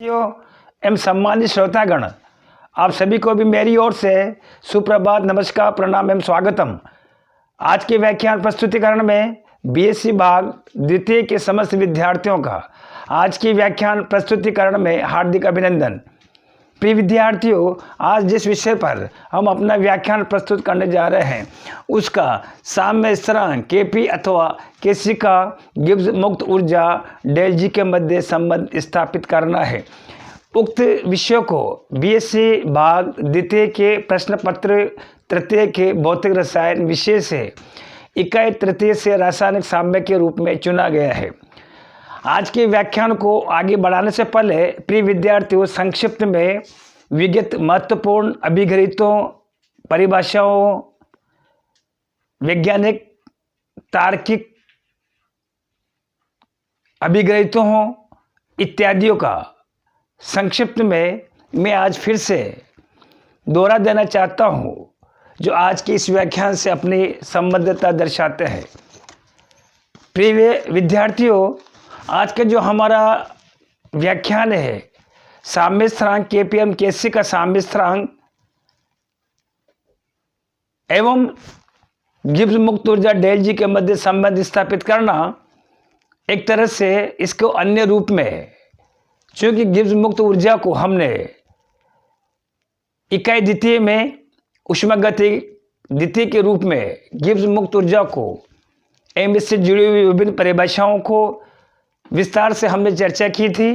साथियों एवं सम्मानित श्रोतागण, आप सभी को भी मेरी ओर से सुप्रभात, नमस्कार, प्रणाम एवं स्वागतम। आज के व्याख्यान प्रस्तुतिकरण में बीएससी भाग द्वितीय के समस्त विद्यार्थियों का आज की व्याख्यान प्रस्तुतिकरण में हार्दिक अभिनंदन। प्रिय विद्यार्थियों, आज जिस विषय पर हम अपना व्याख्यान प्रस्तुत करने जा रहे हैं उसका साम्य स्थिरांक केपी अथवा केसी का गिब्स मुक्त ऊर्जा डेल जी के मध्य संबंध स्थापित करना है। उक्त विषय को बीएससी भाग द्वितीय के प्रश्न पत्र तृतीय के भौतिक रसायन विषय से इकाई तृतीय से रासायनिक साम्य के रूप में चुना गया है। आज के व्याख्यान को आगे बढ़ाने से पहले प्रिय विद्यार्थियों, संक्षिप्त में विगत महत्वपूर्ण अभिग्रहितों, परिभाषाओं, वैज्ञानिक तार्किक अभिग्रहितों इत्यादियों का संक्षिप्त में मैं आज फिर से दोहरा देना चाहता हूं, जो आज के इस व्याख्यान से अपनी संबद्धता दर्शाते हैं। प्रिय विद्यार्थियों, आज का जो हमारा व्याख्यान है साम्य स्थिरांक केपीएम केसी का साम्य स्थिरांक एवं गिब्स मुक्त ऊर्जा डेल जी के मध्य संबंध स्थापित करना, एक तरह से इसको अन्य रूप में, चूंकि गिब्स मुक्त ऊर्जा को हमने इकाई द्वितीय में ऊष्मागतिकी द्वितीय के रूप में गिब्स मुक्त ऊर्जा को एवं इससे जुड़ी हुई विभिन्न परिभाषाओं को विस्तार से हमने चर्चा की थी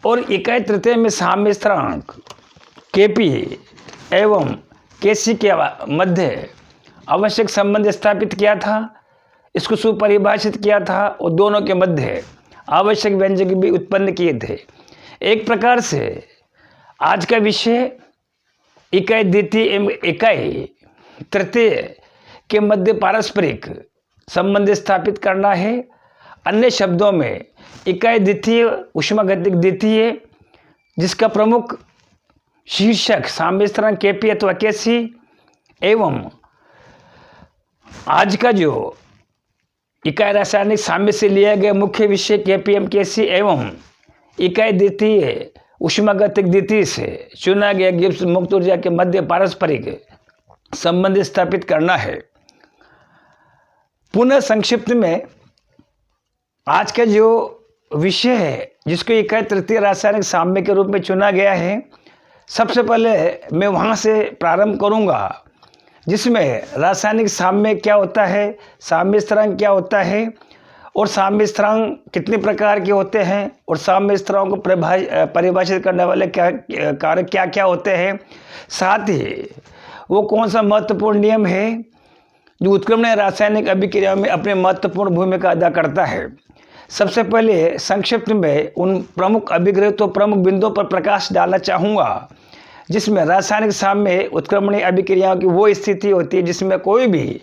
और इकाई तृतीय में साम्य स्थिरांक केपी एवं केसी के मध्य आवश्यक संबंध स्थापित किया था, इसको सुपरिभाषित किया था और दोनों के मध्य आवश्यक व्यंजक भी उत्पन्न किए थे। एक प्रकार से आज का विषय इकाई द्वितीय एवं इकाई तृतीय के मध्य पारस्परिक संबंध स्थापित करना है। अन्य शब्दों में इकाई द्वितीय ऊष्मागतिक द्वितीय, जिसका प्रमुख शीर्षक साम्य स्थिरांक केपी अथवा केसी, एवं आज का जो इकाई रासायनिक साम्य से लिया गया मुख्य विषय केपीएम केसी एवं इकाई द्वितीय ऊष्मागतिक द्वितीय से चुना गया गिब्स मुक्त ऊर्जा के मध्य पारस्परिक संबंध स्थापित करना है। पुनः संक्षिप्त में आज का जो विषय है जिसको इकाई तृतीय रासायनिक साम्य के रूप में चुना गया है, सबसे पहले मैं वहाँ से प्रारंभ करूँगा जिसमें रासायनिक साम्य क्या होता है, साम्य स्थिरांक क्या होता है और साम्य स्थिरांक कितने प्रकार के होते हैं और साम्य स्थिरांक को परिभाषित करने वाले कारक क्या क्या होते हैं, साथ ही वो कौन सा महत्वपूर्ण नियम है जो उत्क्रमणीय रासायनिक अभिक्रिया में अपनी महत्वपूर्ण भूमिका अदा करता है। सबसे पहले संक्षिप्त में उन प्रमुख अभिग्रहितों, प्रमुख बिंदुओं पर प्रकाश डालना चाहूँगा जिसमें रासायनिक साम्य उत्क्रमणीय अभिक्रियाओं की वो स्थिति होती है जिसमें कोई भी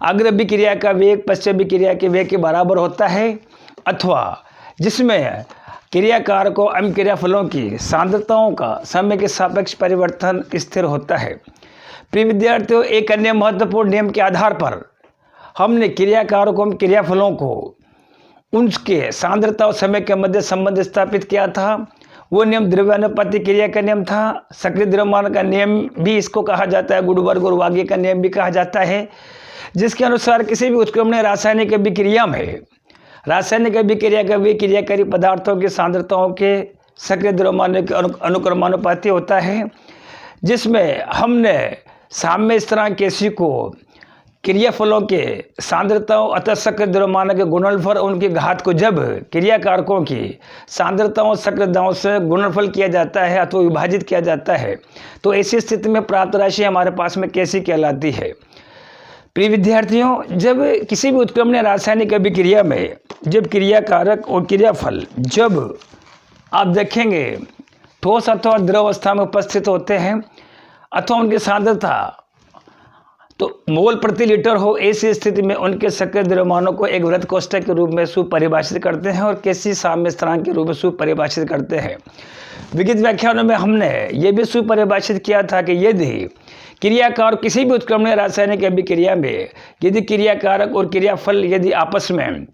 अग्र अभिक्रिया का वेग पश्चात अभिक्रिया के वेग के बराबर होता है, अथवा जिसमें क्रियाकारकों एवं क्रियाफलों की सांद्रताओं का समय के सापेक्ष परिवर्तन स्थिर होता है। प्रिय विद्यार्थियों, एक अन्य महत्वपूर्ण नियम के आधार पर हमने क्रियाकारकों एवं क्रियाफलों को उनके सांद्रता और समय के मध्य संबंध स्थापित किया था। वो नियम द्रव्यानुपाती क्रिया का नियम था। सक्रिय द्रव्यमान का नियम भी इसको कहा जाता है, गुडबर्ग और वागे का नियम भी कहा जाता है, जिसके अनुसार किसी भी उत्क्रमणीय रासायनिक अभिक्रिया में रासायनिक अभिक्रिया का वे क्रियाकारी पदार्थों की सांद्रताओं के सक्रिय द्रव्यमान के अनुक्रमानुपाती होता है, जिसमें हमने साम्य स्थिरांक केसी को क्रियाफलों के सांद्रताओं अतः सक्रिय द्रव्यमान के गुणनफल उनकी घात को जब क्रियाकारकों की सांद्रताओं सक्रियताओं से गुणनफल किया जाता है अथवा विभाजित किया जाता है, तो ऐसी स्थिति में प्राप्त राशि हमारे पास में केसी कहलाती है। प्रिय विद्यार्थियों, जब किसी भी उत्क्रमणीय रासायनिक अभिक्रिया में जब क्रियाकारक और क्रियाफल जब आप देखेंगे ठोस अथवा द्रव अवस्था में उपस्थित होते हैं अथवा उनकी सांद्रता तो मोल प्रति लीटर हो, ऐसी स्थिति में उनके सक्रिय द्रव्यमानों को एक वृत्त कोष्ठक के रूप में सुपरिभाषित करते हैं और केसी साम्य स्थिरांक के रूप में सुपरिभाषित करते हैं। विगत व्याख्यानों में हमने ये भी सुपरिभाषित किया था कि यदि क्रियाकार किसी भी उत्क्रमणीय रासायनिक अभिक्रिया में यदि क्रियाकारक और क्रियाफल यदि आपस में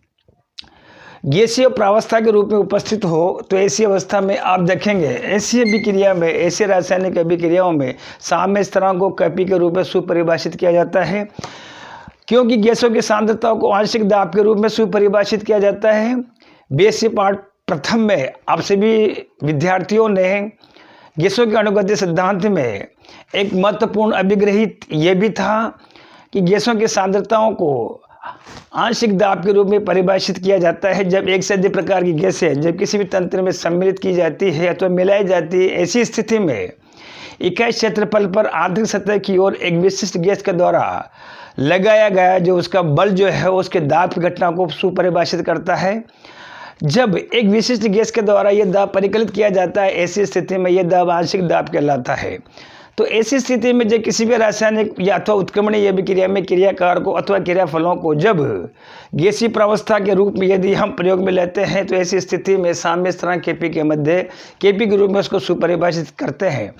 गैसीय प्रावस्था के रूप में उपस्थित हो तो ऐसी अवस्था में आप देखेंगे ऐसी अभिक्रिया में, ऐसी रासायनिक अभिक्रियाओं में साम्य स्थिरांक को Kp के रूप में सुपरिभाषित किया जाता है, क्योंकि गैसों की सांद्रताओं को आंशिक दाब के रूप में सुपरिभाषित किया जाता है। बेसिक पार्ट प्रथम में आप सभी विद्यार्थियों ने गैसों के अणुगति सिद्धांत में एक महत्वपूर्ण अभिग्रहित ये भी था कि गैसों की सांद्रताओं को आंशिक दाब के रूप में परिभाषित किया जाता है जब एक से अधिक प्रकार की गैसें जब किसी भी तंत्र में सम्मिलित की जाती है अथवा मिलाई जाती है। ऐसी स्थिति में इकाई क्षेत्रफल पर आंतरिक सतह की ओर एक विशिष्ट गैस के द्वारा लगाया गया जो उसका बल जो है उसके दाब की घटना को सुपरिभाषित करता है। जब एक विशिष्ट गैस के द्वारा यह दाब परिकलित किया जाता है, ऐसी स्थिति में यह दाब आंशिक दाब कहलाता है। तो ऐसी स्थिति में जब किसी भी रासायनिक या अथवा उत्क्रमणीय अभिक्रिया में क्रियाकारकों अथवा क्रियाफलों को जब गैसीय प्रावस्था के रूप में यदि हम प्रयोग में लेते हैं तो ऐसी स्थिति में साम्य स्थिरांक Kp के मध्य Kp के रूप में उसको सुपरिभाषित करते हैं।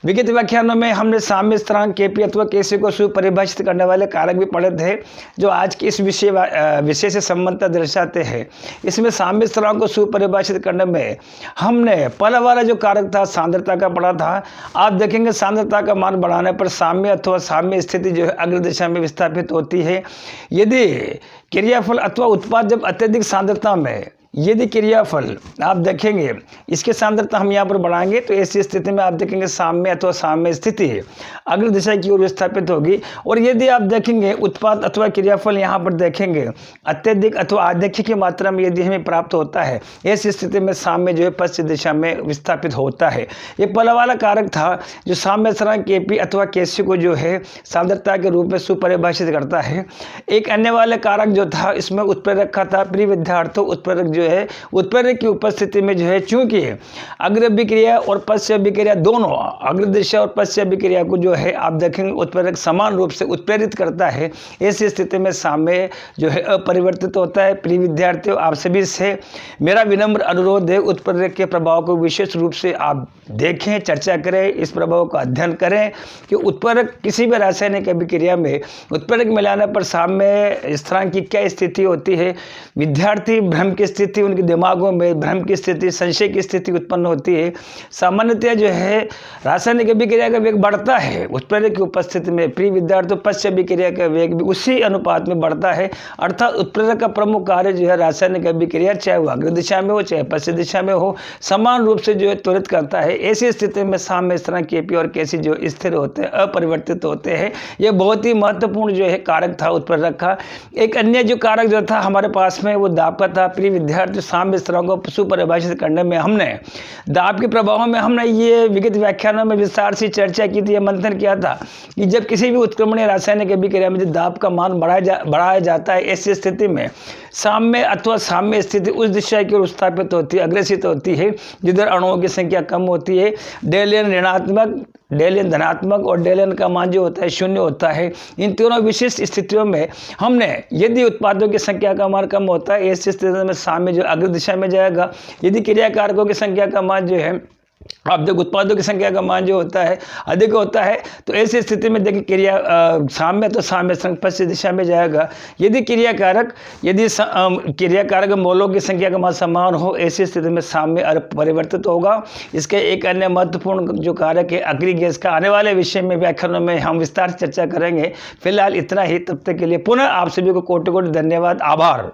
विगत व्याख्यानों में हमने साम्य स्थिरांक Kp अथवा Kc को सुपरिभाषित करने वाले कारक भी पढ़े थे जो आज के इस विषय से संबंधता दर्शाते हैं। इसमें साम्य स्थिरांक को सुपरिभाषित करने में हमने पहला वाला जो कारक था सांद्रता का पढ़ा था। आप देखेंगे सांद्रता का मान बढ़ाने पर साम्य अथवा साम्य स्थिति जो है अग्र दिशा में विस्थापित होती है। यदि क्रियाफल अथवा उत्पाद जब अत्यधिक सांद्रता में यदि क्रियाफल आप देखेंगे इसके सांद्रता हम यहाँ पर बढ़ाएंगे तो ऐसी स्थिति में आप देखेंगे साम्य अथवा साम्य स्थिति अग्र दिशा की ओर विस्थापित होगी। और यदि आप देखेंगे उत्पाद अथवा क्रियाफल यहाँ पर देखेंगे अत्यधिक अथवा आधिक्य की मात्रा में यदि हमें प्राप्त होता है, ऐसी स्थिति में साम्य जो है पश्चिम दिशा में विस्थापित होता है। ये पहला वाला कारक था जो साम्य स्थिरांक Kp अथवा Kc को जो है सांद्रता के रूप में सुपरिभाषित करता है। एक अन्य वाले कारक जो था इसमें उत्प्रेरक का था। प्रिय विद्यार्थियों, उत्प्रेरक जो है उत्प्रेरक की उपस्थिति में जो है चूंकि अग्र अभिक्रिया और पश्च अभिक्रिया दोनों अग्र दिशा और पश्च अभिक्रिया को जो है आप देखेंगे उत्प्रेरक समान रूप से उत्प्रेरित करता है। ऐसी स्थिति में साम्य जो है अपरिवर्तित होता है। प्रिय विद्यार्थियों, आप सभी से मेरा विनम्र अनुरोध है उत्प्रेरक के प्रभाव को विशेष रूप से आप देखें, चर्चा करें, इस प्रभाव का अध्ययन करें कि उत्प्रेरक किसी भी रासायनिक अभिक्रिया में उत्प्रेरक मिलाने पर साम्य स्थिरांक की क्या स्थिति होती है। विद्यार्थी भ्रम की स्थिति, उनके दिमागों में भ्रम की स्थिति, संशय की स्थिति उत्पन्न होती है। सामान्यतः जो है रासायनिक अभिक्रिया का वेग बढ़ता है उत्प्रेरक की उपस्थिति में। प्रिय विद्यार्थियों, पश्च अभिक्रिया का वेग भी उसी अनुपात में बढ़ता है। अर्थात उत्प्रेरक का प्रमुख कार्य जो है रासायनिक अभिक्रिया चाहे वो अग्र दिशा में हो चाहे पश्चिम दिशा में हो समान रूप से जो है त्वरित करता है। ऐसी स्थिति में साम्य स्थिरांक Kp और Kc जो स्थिर होते हैं, अपरिवर्तित होते हैं। यह बहुत ही महत्वपूर्ण जो है कारक था उत्प्रेरक का। एक अन्य जो कारक जो था हमारे पास में वो दाब का था। प्रिय विद्यार्थी, साम्य स्थिरांक को सुपरिभाषित करने में हमने दाब के प्रभाव में हमने ये विगत व्याख्यानों में विस्तार से चर्चा की थी, मंथन किया था कि जब किसी भी उत्क्रमणीय रासायनिक अभिक्रिया में दाब का मान बढ़ाया जाता है, ऐसी स्थिति में साम्य अथवा साम्य स्थिति उस दिशा की ओर विस्थापित होती है, अग्रसित होती है जिधर अणुओं की संख्या कम होती है। डेल एन ऋणात्मक, डेल एन धनात्मक और डेल एन का मान जो होता है 0 होता है। इन तीनों विशिष्ट स्थितियों में हमने यदि उत्पादों की संख्या का मान कम होता है, ऐसी स्थिति में साम्य जो अग्र दिशा में जाएगा। यदि क्रियाकारकों की संख्या का मान जो है अब जब उत्पादों की संख्या का मान जो होता है अधिक होता है तो ऐसी स्थिति में देखिए साम्य तो साम्य स्थिरांक पश्चिम दिशा में जाएगा। यदि क्रियाकारक मोलों की संख्या का मान समान हो, ऐसी स्थिति में साम्य परिवर्तित होगा। इसके एक अन्य महत्वपूर्ण जो कारक है अग्नि गैस का, आने वाले विषय में व्याख्यानों में हम विस्तार से चर्चा करेंगे। फिलहाल इतना ही, तब तक के लिए पुनः आप सभी को कोटि कोटि धन्यवाद, आभार।